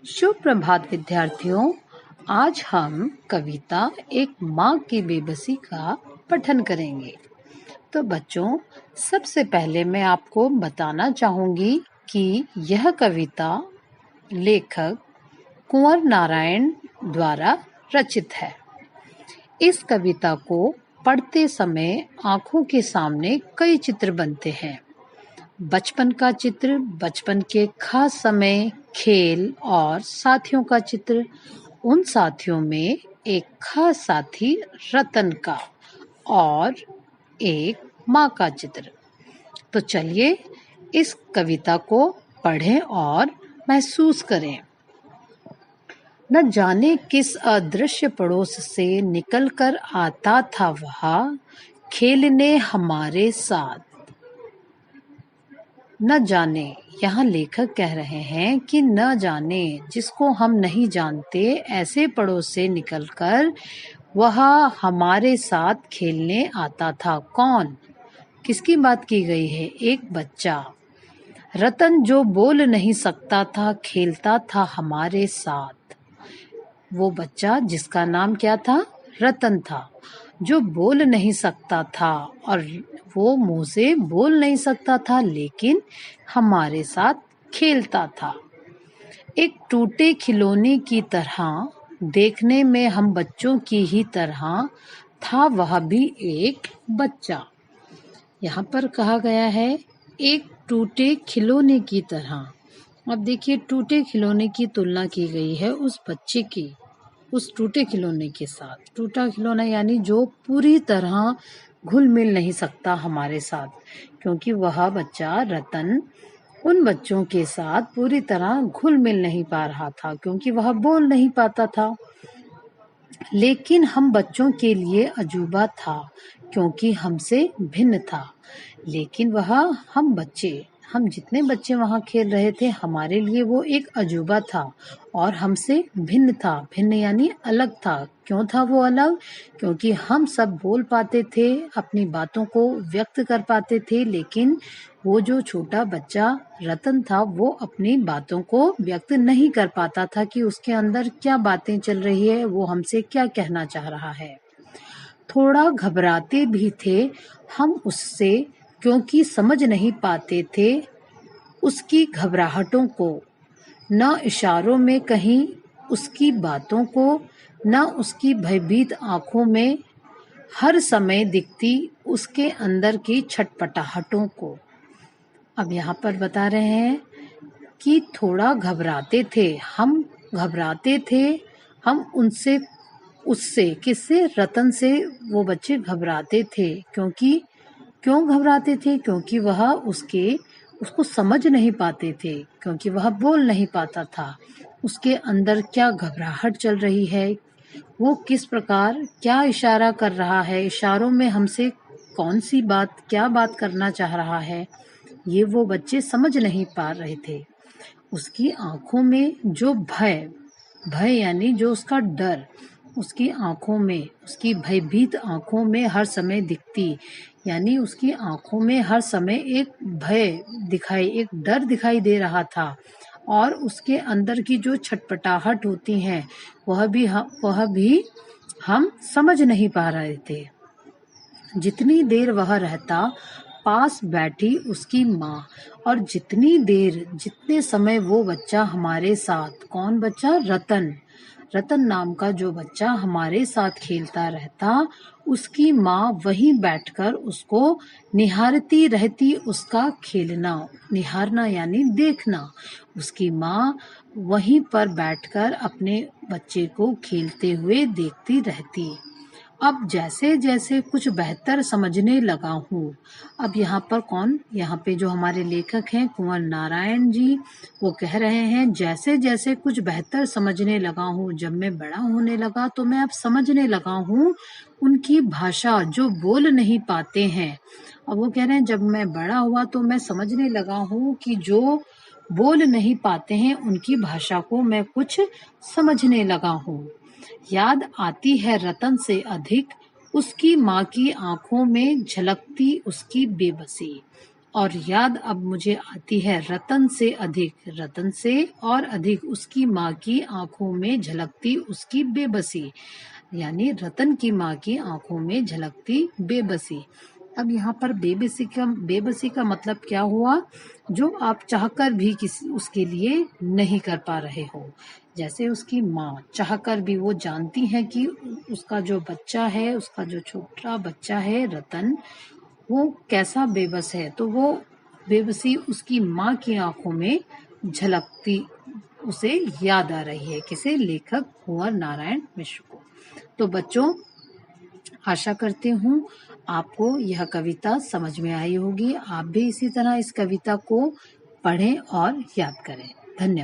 सुप्रभात विद्यार्थियों। आज हम कविता एक माँ की बेबसी का पठन करेंगे। तो बच्चों, सबसे पहले मैं आपको बताना चाहूंगी कि यह कविता लेखक कुंवर नारायण द्वारा रचित है। इस कविता को पढ़ते समय आंखों के सामने कई चित्र बनते हैं। बचपन का चित्र, बचपन के खास समय, खेल और साथियों का चित्र, उन साथियों में एक खास साथी रतन का और एक माँ का चित्र। तो चलिए इस कविता को पढ़ें और महसूस करें। न जाने किस अदृश्य पड़ोस से निकलकर आता था वह खेलने हमारे साथ। न जाने, यहाँ लेखक कह रहे हैं कि न जाने, जिसको हम नहीं जानते, ऐसे पड़ोस से निकलकर वह हमारे साथ खेलने आता था। कौन? किसकी बात की गई है? एक बच्चा रतन, जो बोल नहीं सकता था, खेलता था हमारे साथ। वो बच्चा जिसका नाम क्या था? रतन था, जो बोल नहीं सकता था और वो मुंह से बोल नहीं सकता था, लेकिन हमारे साथ खेलता था। एक टूटे खिलौने की तरह, देखने में हम बच्चों की ही तरह था, वह भी एक बच्चा। यहाँ पर कहा गया है एक टूटे खिलौने की तरह। अब देखिए, टूटे खिलौने की तुलना की गई है उस बच्चे की उस टूटे खिलौने के साथ। टूटा खिलौना यानी जो पूरी तरह घुल मिल नहीं सकता हमारे साथ, क्योंकि वह बच्चा रतन उन बच्चों के साथ पूरी तरह घुल मिल नहीं पा रहा था, क्योंकि वह बोल नहीं पाता था। लेकिन हम बच्चों के लिए अजूबा था, क्योंकि हमसे भिन्न था। लेकिन वह हम जितने बच्चे वहाँ खेल रहे थे, हमारे लिए वो एक अजूबा था और हमसे भिन्न था। भिन्न यानी अलग था। क्यों था वो अलग? क्योंकि हम सब बोल पाते थे, अपनी बातों को व्यक्त कर पाते थे, लेकिन वो जो छोटा बच्चा रतन था, वो अपनी बातों को व्यक्त नहीं कर पाता था कि उसके अंदर क्या बातें चल रही है, वो हमसे क्या कहना चाह रहा है। थोड़ा घबराते भी थे हम उससे, क्योंकि समझ नहीं पाते थे उसकी घबराहटों को, न इशारों में कहीं उसकी बातों को, न उसकी भयभीत आंखों में हर समय दिखती उसके अंदर की छटपटाहटों को। अब यहाँ पर बता रहे हैं कि थोड़ा घबराते थे हम उससे किससे? रतन से वो बच्चे घबराते थे। क्यों घबराते थे? क्योंकि वह उसको समझ नहीं पाते थे, क्योंकि वह बोल नहीं पाता था। उसके अंदर क्या घबराहट चल रही है, वो किस प्रकार क्या इशारा कर रहा है, इशारों में हमसे कौन सी बात, क्या बात करना चाह रहा है, ये वो बच्चे समझ नहीं पा रहे थे। उसकी आंखों में जो भय यानी जो उसका डर, उसकी आंखों में, उसकी भयभीत आंखों में हर समय दिखती, यानी उसकी आंखों में हर समय एक डर दिखाई दे रहा था। और उसके अंदर की जो छटपटाहट होती है, वह भी हम समझ नहीं पा रहे थे। जितनी देर वह रहता पास बैठी उसकी माँ, और जितने समय वो बच्चा हमारे साथ, कौन बच्चा? रतन नाम का जो बच्चा हमारे साथ खेलता रहता, उसकी माँ वहीं बैठकर उसको निहारती रहती। उसका खेलना, निहारना यानी देखना। उसकी माँ वहीं पर बैठकर अपने बच्चे को खेलते हुए देखती रहती। अब जैसे जैसे कुछ बेहतर समझने लगा हूँ। अब यहाँ पर कौन? यहाँ पे जो हमारे लेखक हैं कुंवर नारायण जी, वो कह रहे हैं जैसे जैसे कुछ बेहतर समझने लगा हूँ, जब मैं बड़ा होने लगा तो मैं अब समझने लगा हूँ उनकी भाषा, जो बोल नहीं पाते हैं। अब वो कह रहे हैं जब मैं बड़ा हुआ तो मैं समझने लगा हूँ कि जो बोल नहीं पाते हैं उनकी भाषा को मैं कुछ समझने लगा हूँ। याद आती है रतन से अधिक उसकी माँ की आंखों में झलकती उसकी बेबसी। और याद अब मुझे आती है रतन से अधिक, रतन से और अधिक उसकी माँ की आंखों में झलकती उसकी बेबसी, यानी रतन की माँ की आंखों में झलकती बेबसी। अब यहाँ पर बेबसी का मतलब क्या हुआ? जो आप चाहकर भी किसी उसके लिए नहीं कर पा रहे हो। जैसे उसकी माँ चाहकर भी वो जानती है कि उसका जो बच्चा है, उसका जो छोटा बच्चा है रतन, वो कैसा बेबस है, तो वो बेबसी उसकी माँ की आंखों में झलकती उसे याद आ रही है। किसे? लेखक कुंवर नारायण मिश्र को। तो बच्चों, आशा करती हूँ आपको यह कविता समझ में आई होगी। आप भी इसी तरह इस कविता को पढ़ें और याद करें। धन्यवाद।